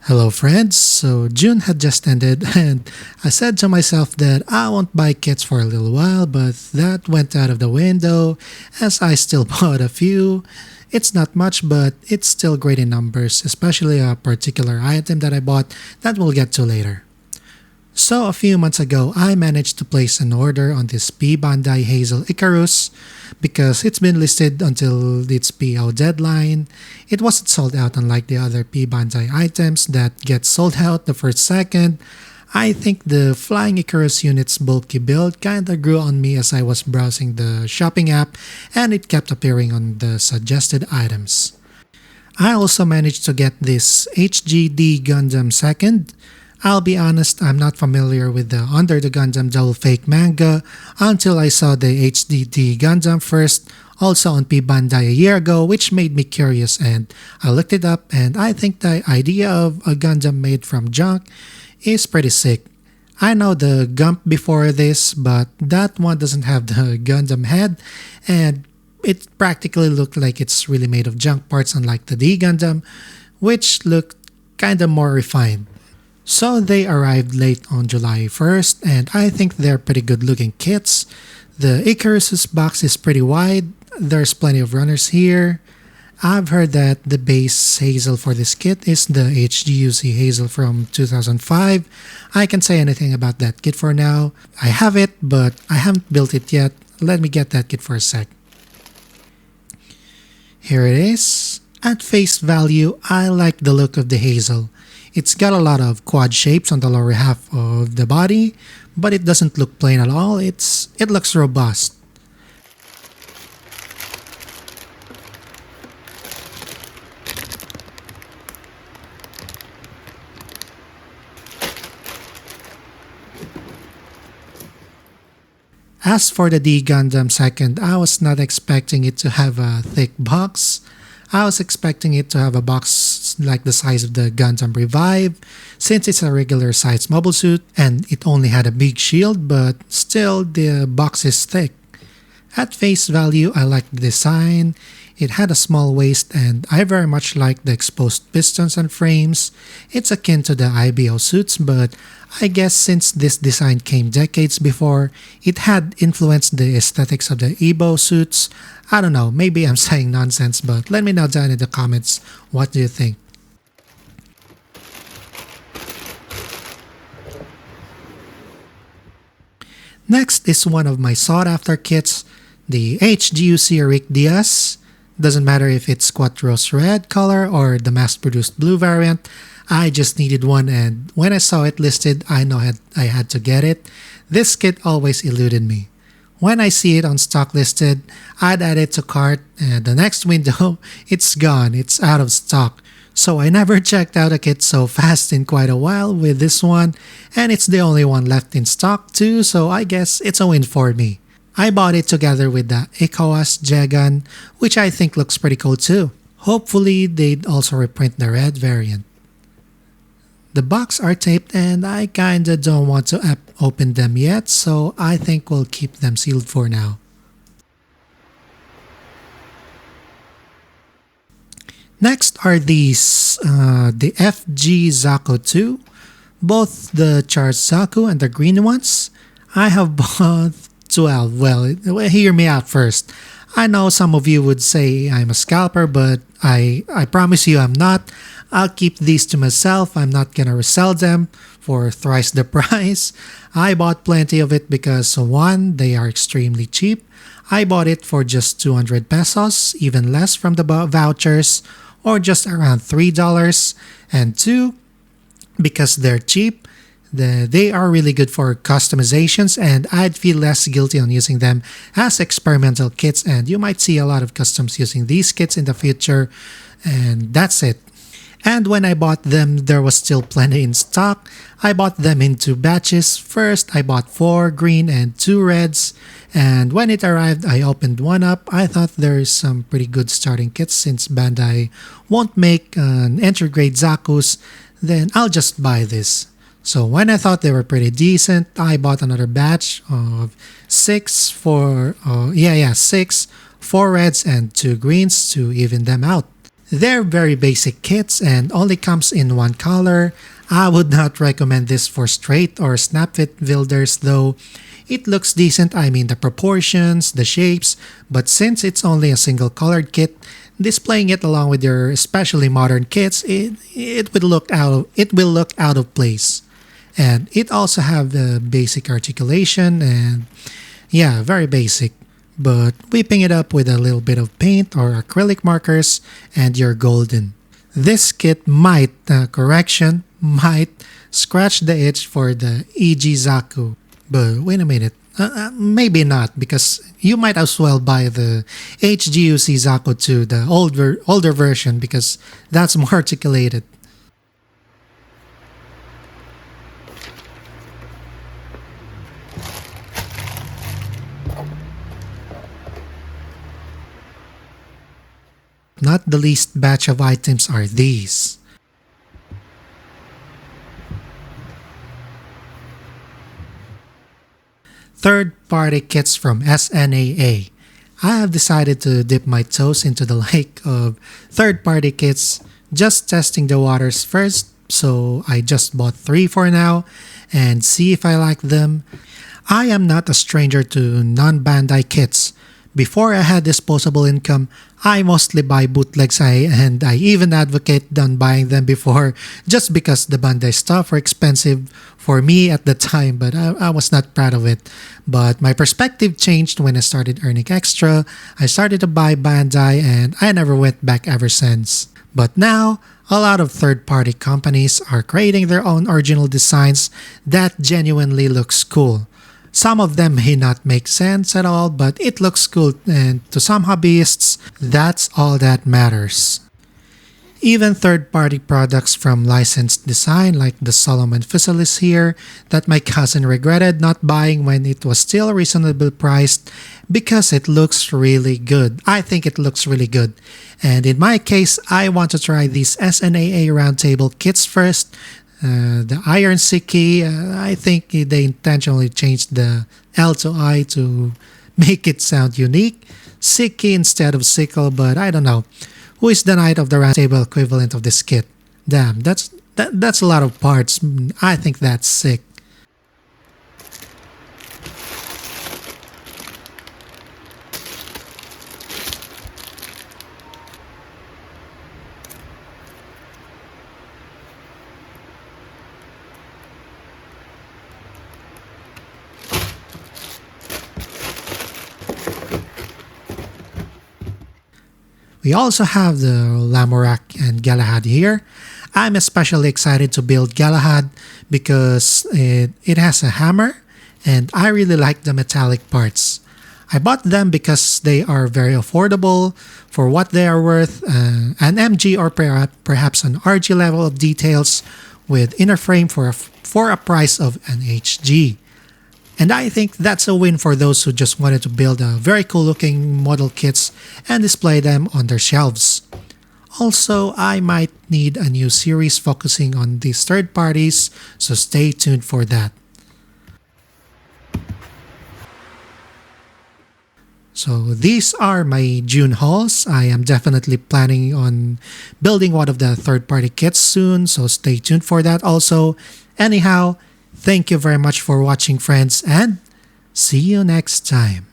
Hello, friends. So, June had just ended, and I said to myself that I won't buy kits for a little while, but that went out of the window as I still bought a few. It's not much, but it's still great in numbers, especially a particular item that I bought that we'll get to later. So, a few months ago, I managed to place an order on this P. Bandai Hazel Icarus because it's been listed until its PO deadline. It wasn't sold out unlike the other P. Bandai items that get sold out the first second. I think the Flying Icarus unit's bulky build kinda grew on me as I was browsing the shopping app and it kept appearing on the suggested items. I also managed to get this HGD Gundam second. I'll be honest, I'm not familiar with the Under the Gundam Double Fake manga until I saw the HDD Gundam first, also on P Bandai a year ago, which made me curious and I looked it up and I think the idea of a Gundam made from junk is pretty sick. I know the Gump before this, but that one doesn't have the Gundam head and it practically looked like it's really made of junk parts unlike the D Gundam, which looked kinda more refined. So they arrived late on July 1st, and I think they're pretty good looking kits. The Icarus's box is pretty wide, there's plenty of runners here. I've heard that the base Hazel for this kit is the HGUC Hazel from 2005. I can't say anything about that kit for now. I have it, but I haven't built it yet. Let me get that kit for a sec. Here it is. At face value, I like the look of the Hazel. It's got a lot of quad shapes on the lower half of the body, but it doesn't look plain at all. It looks robust. As for the D Gundam second, I was not expecting it to have a thick box. I was expecting it to have a box like the size of the Gundam Revive, since it's a regular size mobile suit and it only had a big shield, but still the box is thick. At face value, I like the design. It had a small waist and I very much like the exposed pistons and frames. It's akin to the IBO suits, but I guess since this design came decades before, it had influenced the aesthetics of the EBO suits. I don't know, maybe I'm saying nonsense, but let me know down in the comments, what do you think? Next is one of my sought after kits, the HGUC Rick Diaz. Doesn't matter if it's Quattros red color or the mass-produced blue variant, I just needed one and when I saw it listed, I know I had to get it. This kit always eluded me. When I see it on stock listed, I'd add it to cart and the next window, it's gone, it's out of stock. So I never checked out a kit so fast in quite a while with this one and it's the only one left in stock too, so I guess it's a win for me. I bought it together with the Ikawas Jagan, which I think looks pretty cool too. Hopefully they'd also reprint the red variant. The box are taped and I kinda don't want to open them yet, so I think we'll keep them sealed for now. Next are these, the FG Zaku 2, both the charged Zaku and the green ones. I have both 12. Well, hear me out first. I know some of you would say I'm a scalper, but I promise you I'm not. I'll keep these to myself. I'm not gonna resell them for thrice the price. I bought plenty of it because one, they are extremely cheap. I bought it for just 200 pesos, even less from the vouchers, or just around $3. And two, because they're cheap, they are really good for customizations and I'd feel less guilty on using them as experimental kits and you might see a lot of customs using these kits in the future and that's it. And when I bought them, there was still plenty in stock. I bought them in two batches. First, I bought 4 green and 2 reds. And when it arrived, I opened one up. I thought there is some pretty good starting kits since Bandai won't make an entry grade Zaku's, then I'll just buy this. So when I thought they were pretty decent, I bought another batch of 6 for, 6, 4 reds and 2 greens to even them out. They're very basic kits and only comes in one color. I would not recommend this for straight or snap fit builders though. It looks decent, I mean the proportions, the shapes, but since it's only a single colored kit, displaying it along with your especially modern kits, it will look out of place. And it also have the basic articulation and yeah, very basic. But whipping it up with a little bit of paint or acrylic markers and you're golden. This kit might scratch the itch for the HGUC. But wait a minute, maybe not because you might as well buy the HGUC Zaku 2, the older version because that's more articulated. Not the least batch of items are these. Third-party kits from SNAA. I have decided to dip my toes into the lake of third-party kits, just testing the waters first, so I just bought 3 for now and see if I like them. I am not a stranger to non-Bandai kits. Before I had disposable income, I mostly buy bootlegs and I even advocate on buying them before just because the Bandai stuff were expensive for me at the time, but I was not proud of it. But my perspective changed when I started earning extra. I started to buy Bandai and I never went back ever since. But now, a lot of third-party companies are creating their own original designs that genuinely looks cool. Some of them may not make sense at all, but it looks cool and to some hobbyists, that's all that matters. Even third-party products from licensed design like the Solomon Physalis here that my cousin regretted not buying when it was still reasonably priced because it looks really good. I think it looks really good. And in my case, I want to try these SNAA roundtable kits first. The Iron Siki, I think they intentionally changed the L to I to make it sound unique. Siki instead of sickle, but I don't know. Who is the Knight of the Round Table equivalent of this kit? Damn, that's a lot of parts. I think that's sick. We also have the Lamorak and Galahad here. I'm especially excited to build Galahad because it has a hammer and I really like the metallic parts. I bought them because they are very affordable for what they are worth, an MG or perhaps an RG level of details with inner frame for a price of an HG. And I think that's a win for those who just wanted to build a very cool looking model kits and display them on their shelves. Also, I might need a new series focusing on these third parties, so stay tuned for that. So these are my June hauls. I am definitely planning on building one of the third party kits soon, so stay tuned for that also. Anyhow, thank you very much for watching, friends, and see you next time.